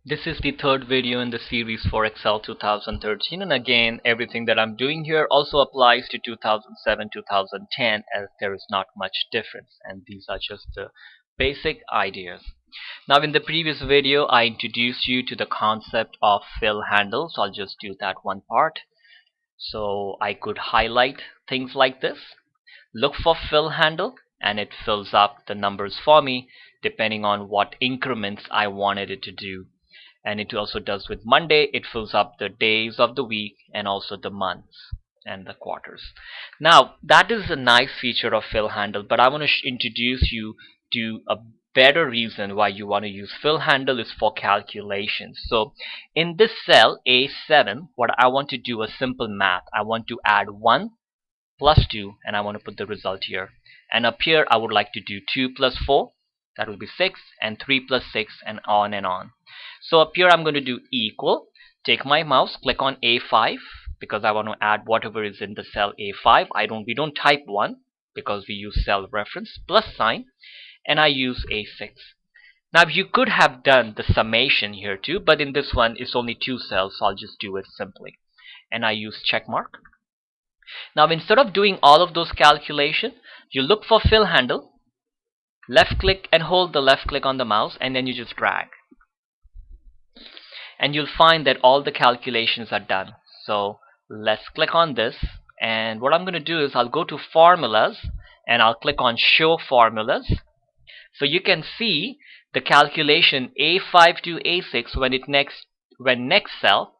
This is the third video in the series for Excel 2013, and again everything that I'm doing here also applies to 2007-2010 as there is not much difference, and these are just the basic ideas. Now in the previous video I introduced you to the concept of fill handle, so I'll just do that one part. So I could highlight things like this, look for fill handle, and it fills up the numbers for me depending on what increments I wanted it to do. And it also does with Monday. It fills up the days of the week and also the months and the quarters. Now that is a nice feature of fill handle, but I want to introduce you to a better reason why you want to use fill handle is for calculations. So in this cell A7, what I want to do is simple math. I want to add 1 plus 2 and I want to put the result here. And up here I would like to do 2 plus 4, that will be 6, and 3 plus 6, and on and on. So up here I'm going to do equal, take my mouse, click on A5 because I want to add whatever is in the cell A5. We don't type 1 because we use cell reference, plus sign, and I use A6. Now you could have done the summation here too, but in this one it's only 2 cells, so I'll just do it simply. And I use check mark. Now instead of doing all of those calculations, you look for fill handle, left click and hold the left click on the mouse, and then you just drag. And you'll find that all the calculations are done. So let's click on this, and what I'm going to do is I'll go to formulas and I'll click on show formulas. So you can see the calculation A5 to A6 when next cell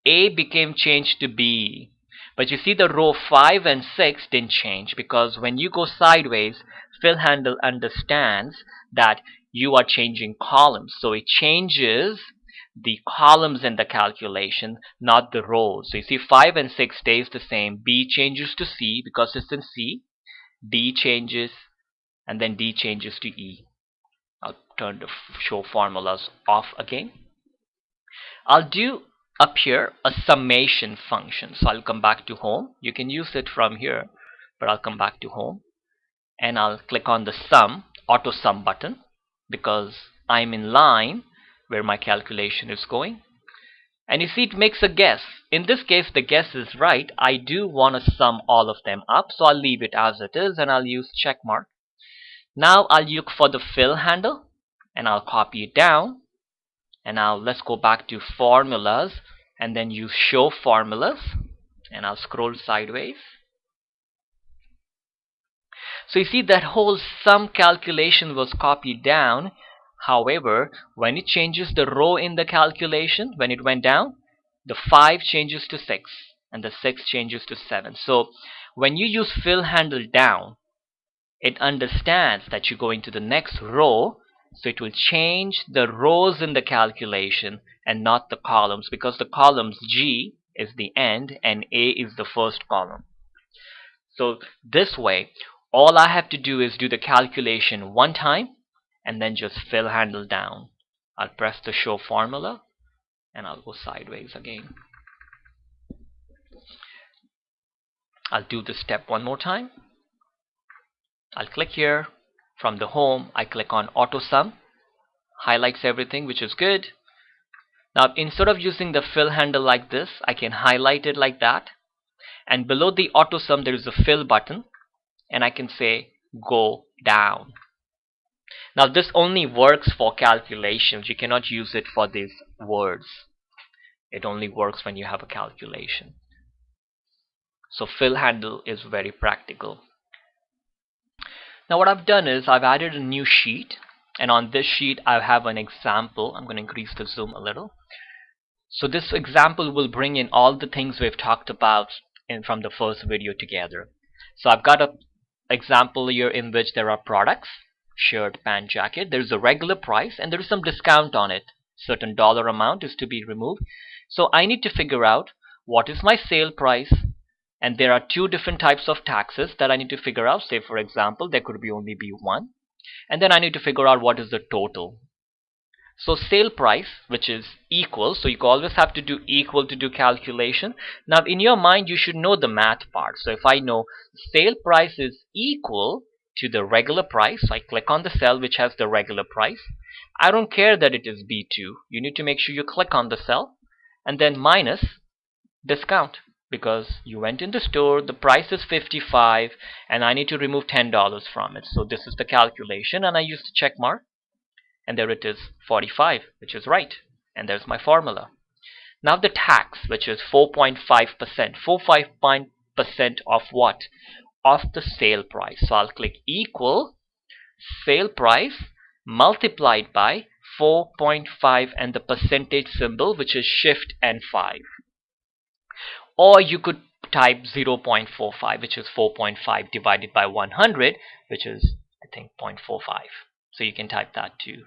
A became changed to B. But you see the row 5 and 6 didn't change because when you go sideways, fill handle understands that you are changing columns. So it changes the columns in the calculation, not the rows. So you see 5 and 6 stays the same. B changes to C because it's in C. D changes, and then D changes to E. I'll turn the show formulas off again. I'll do up here a summation function. So I'll come back to home. You can use it from here, but I'll come back to home and I'll click on the sum, auto sum button, because I'm in line where my calculation is going. And you see it makes a guess. In this case the guess is right. I do want to sum all of them up, so I'll leave it as it is and I'll use check mark. Now I'll look for the fill handle and I'll copy it down, and now let's go back to formulas and then use show formulas, and I'll scroll sideways. So you see that whole sum calculation was copied down. However, when it changes the row in the calculation, when it went down, the 5 changes to 6 and the 6 changes to 7. So when you use fill handle down, it understands that you're going to the next row, so it will change the rows in the calculation and not the columns, because the columns G is the end and A is the first column. So this way, all I have to do is do the calculation one time and then just fill handle down. I'll press the show formula and I'll go sideways again. I'll do this step one more time. I'll click here. From the home, I click on auto sum, highlights everything, which is good. Now instead of using the fill handle like this, I can highlight it like that, and below the auto sum there is a fill button, and I can say go down. Now this only works for calculations. You cannot use it for these words. It only works when you have a calculation. So fill handle is very practical. Now what I've done is I've added a new sheet, and on this sheet I have an example. I'm going to increase the zoom a little. So this example will bring in all the things we've talked about from the first video together. So I've got an example here in which there are products, shirt, pant, jacket. There's a regular price and there is some discount on it. Certain dollar amount is to be removed. So I need to figure out what is my sale price. And there are 2 different types of taxes that I need to figure out. Say for example, there could only be one. And then I need to figure out what is the total. So sale price, which is equal, so you always have to do equal to do calculation. Now in your mind you should know the math part. So if I know sale price is equal to the regular price. So I click on the cell which has the regular price. I don't care that it is B2. You need to make sure you click on the cell and then minus discount, because you went in the store, the price is 55 and I need to remove $10 from it. So this is the calculation and I use the check mark and there it is, 45, which is right, and there's my formula. Now the tax, which is 4.5%. 4.5% of what? Of the sale price. So I'll click equal sale price multiplied by 4.5 and the percentage symbol, which is shift and 5. Or you could type 0.45, which is 4.5 divided by 100, which is I think 0.45. So you can type that too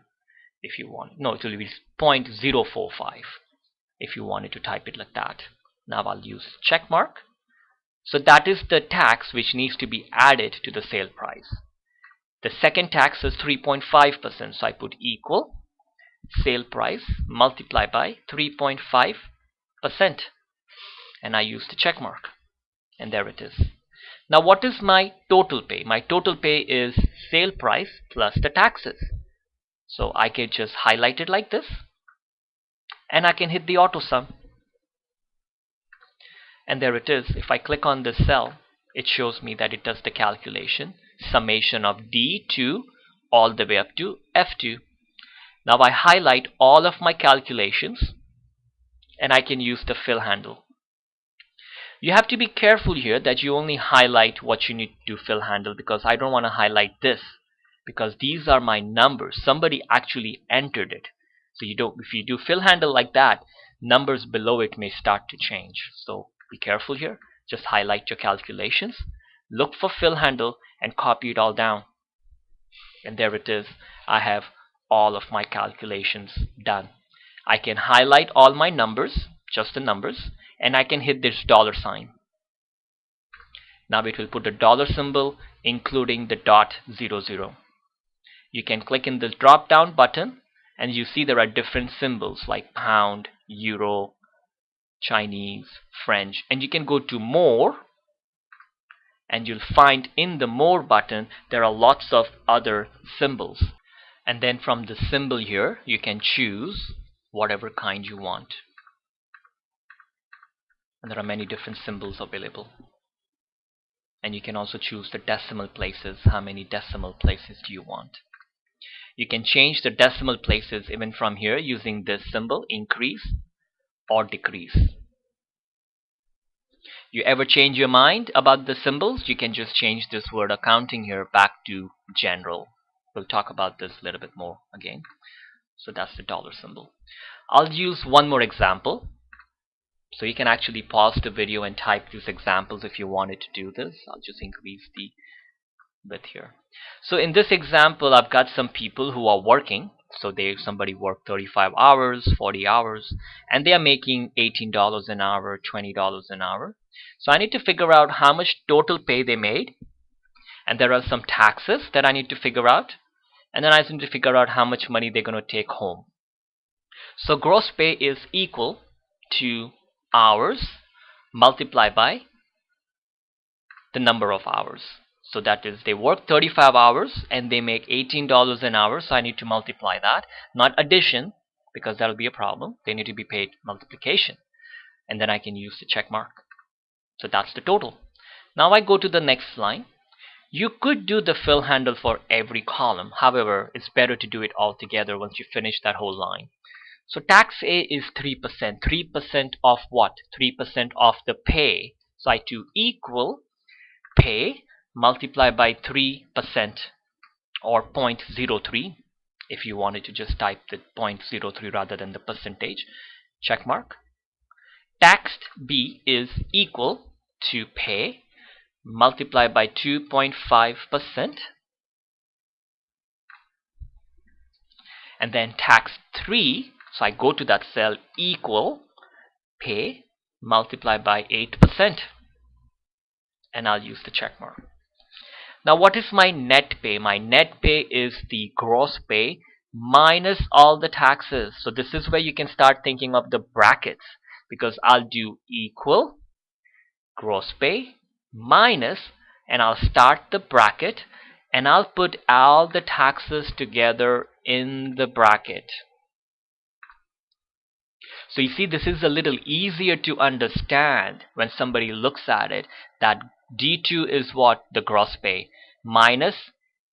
if you want. No, it will be 0.045 if you wanted to type it like that. Now I'll use check mark. So that is the tax which needs to be added to the sale price. The second tax is 3.5%. So I put equal sale price multiplied by 3.5%. And I use the check mark. And there it is. Now what is my total pay? My total pay is sale price plus the taxes. So I can just highlight it like this. And I can hit the auto sum. And there it is. If I click on this cell, it shows me that it does the calculation. Summation of D2 all the way up to F2. Now I highlight all of my calculations. And I can use the fill handle. You have to be careful here that you only highlight what you need to fill handle, because I don't want to highlight this, because these are my numbers. Somebody actually entered it. So if you do fill handle like that, numbers below it may start to change. So be careful here. Just highlight your calculations, look for fill handle and copy it all down. And there it is. I have all of my calculations done. I can highlight all my numbers, just the numbers, and I can hit this dollar sign. Now it will put a dollar symbol including the .00. You can click in this drop down button and you see there are different symbols like pound, euro, Chinese, French, and you can go to more and you'll find in the more button there are lots of other symbols. And then from the symbol here you can choose whatever kind you want. And there are many different symbols available. And you can also choose the decimal places. How many decimal places do you want? You can change the decimal places even from here using this symbol, increase or decrease. You ever change your mind about the symbols? You can just change this word accounting here back to general. We'll talk about this a little bit more again. So that's the dollar symbol. I'll use one more example. So you can actually pause the video and type these examples if you wanted to do this. I'll just increase the width here. So in this example, I've got some people who are working. So somebody worked 35 hours, 40 hours, and they are making $18 an hour, $20 an hour. So I need to figure out how much total pay they made. And there are some taxes that I need to figure out. And then I need to figure out how much money they're going to take home. So gross pay is equal to hours multiplied by the number of hours. So that is, they work 35 hours and they make $18 an hour. So I need to multiply that, not addition, because that'll be a problem. They need to be paid multiplication. And then I can use the check mark. So that's the total. Now I go to the next line. You could do the fill handle for every column. However, it's better to do it all together once you finish that whole line. So tax A is 3%. 3% of what? 3% of the pay. So I do equal pay multiplied by 3% or 0.03. If you wanted to just type the 0.03 rather than the percentage. Check mark. Tax B is equal to pay multiplied by 2.5%. And then tax 3. So I go to that cell, equal pay multiplied by 8%. And I'll use the check mark. Now what is my net pay? My net pay is the gross pay minus all the taxes. So this is where you can start thinking of the brackets, because I'll do equal gross pay minus, and I'll start the bracket, and I'll put all the taxes together in the bracket. So you see, this is a little easier to understand when somebody looks at it, that D2 is what? The gross pay, minus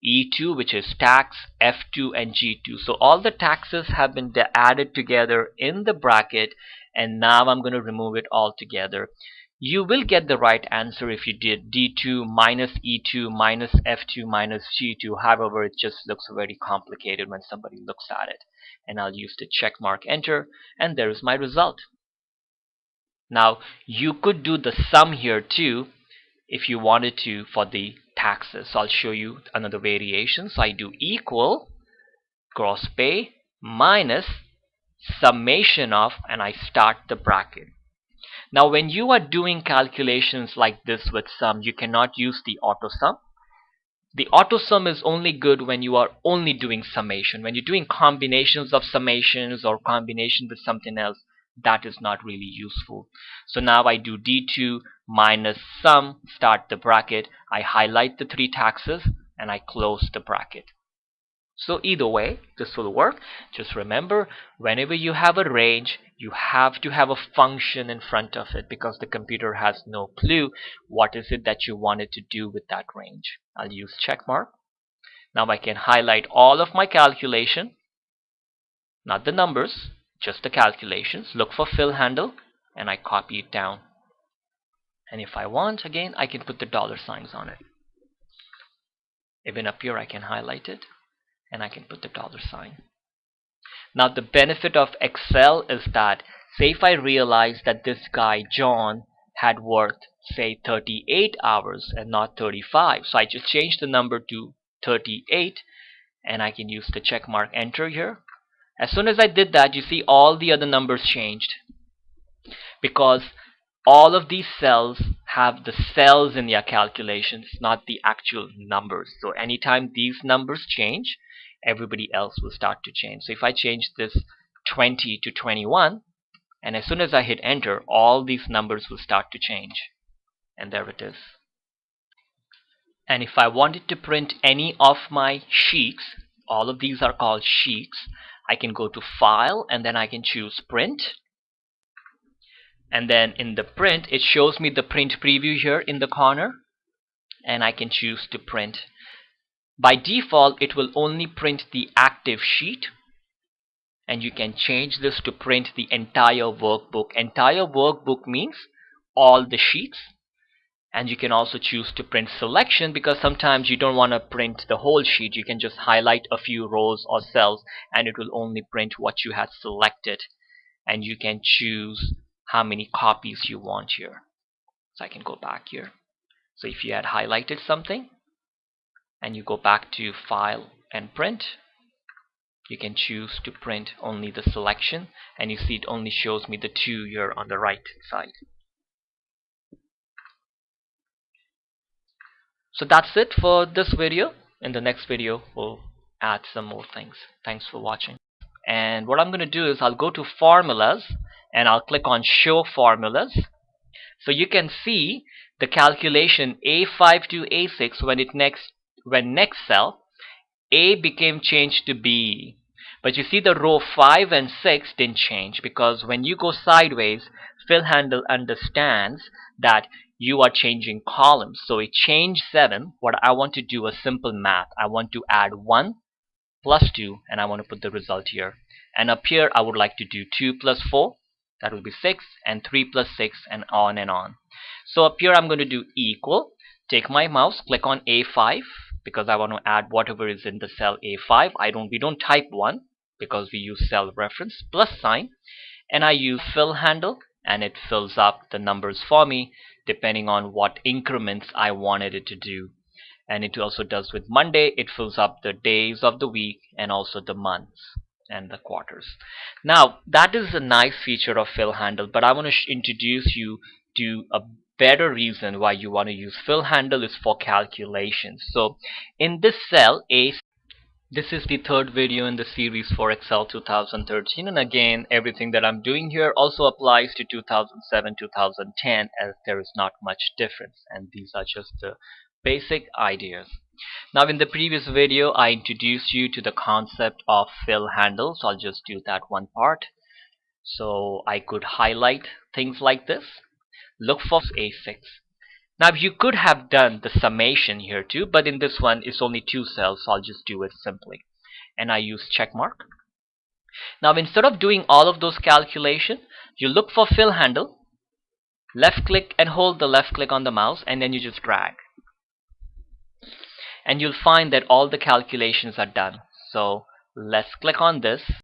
E2, which is tax, F2 and G2. So all the taxes have been added together in the bracket, and now I'm going to remove it all together. You will get the right answer if you did D2 minus E2 minus F2 minus G2. However, it just looks very complicated when somebody looks at it. And I'll use the check mark enter, and there is my result. Now you could do the sum here too if you wanted to for the taxes. So I'll show you another variation. So I do equal gross pay minus summation of, and I start the bracket. Now when you are doing calculations like this with sum, you cannot use the auto sum. The auto sum is only good when you are only doing summation. When you're doing combinations of summations or combination with something else, that is not really useful. So now I do D2 minus sum, start the bracket, I highlight the three taxes, and I close the bracket. So either way, this will work. Just remember, whenever you have a range, you have to have a function in front of it, because the computer has no clue what is it that you wanted to do with that range. I'll use check mark. Now I can highlight all of my calculation, not the numbers, just the calculations. Look for fill handle, and I copy it down. And if I want, again, I can put the dollar signs on it. Even up here I can highlight it, and I can put the dollar sign. Now the benefit of Excel is that, say if I realize that this guy John had worked say 38 hours and not 35, so I just change the number to 38, and I can use the check mark enter here. As soon as I did that, you see all the other numbers changed, because all of these cells have the cells in their calculations, not the actual numbers. So anytime these numbers change, everybody else will start to change. So if I change this 20 to 21, and as soon as I hit enter, all these numbers will start to change. And there it is. And if I wanted to print any of my sheets, all of these are called sheets, I can go to File, and then I can choose Print. And then in the print, it shows me the print preview here in the corner, and I can choose to print. By default, it will only print the active sheet, and you can change this to print the entire workbook. Entire workbook means all the sheets. And you can also choose to print selection, because sometimes you don't want to print the whole sheet. You can just highlight a few rows or cells, and it will only print what you had selected. And you can choose how many copies you want here. So I can go back here. So if you had highlighted something and you go back to File and Print, you can choose to print only the selection, and you see it only shows me the two here on the right side. So that's it for this video. In the next video, we'll add some more things. Thanks for watching. And what I'm going to do is I'll go to Formulas, and I'll click on Show Formulas. So you can see the calculation A5 to A6 when next cell, A became changed to B. But you see the row 5 and 6 didn't change, because when you go sideways, fill handle understands that you are changing columns. So it changed 7. What I want to do is simple math. I want to add 1 plus 2, and I want to put the result here. And up here I would like to do 2 plus 4, that will be 6, and 3 plus 6, and on and on. So up here I'm going to do equal, take my mouse, click on A5, because I want to add whatever is in the cell A5. We don't type 1 because we use cell reference, plus sign, and I use fill handle, and it fills up the numbers for me depending on what increments I wanted it to do. And it also does with Monday, it fills up the days of the week and also the months and the quarters. Now that is a nice feature of fill handle, but I want to introduce you to a better reason why you want to use fill handle is for calculations. So in this cell A, this is the third video in the series for Excel 2013, and again everything that I'm doing here also applies to 2007-2010, as there is not much difference, and these are just the basic ideas. Now in the previous video I introduced you to the concept of fill handle, so I'll just do that one part. So I could highlight things like this, look for a fix. Now you could have done the summation here too, but in this one it's only 2 cells, so I'll just do it simply. And I use check mark. Now instead of doing all of those calculations, you look for fill handle, left click and hold the left click on the mouse, and then you just drag. And you'll find that all the calculations are done. So let's click on this.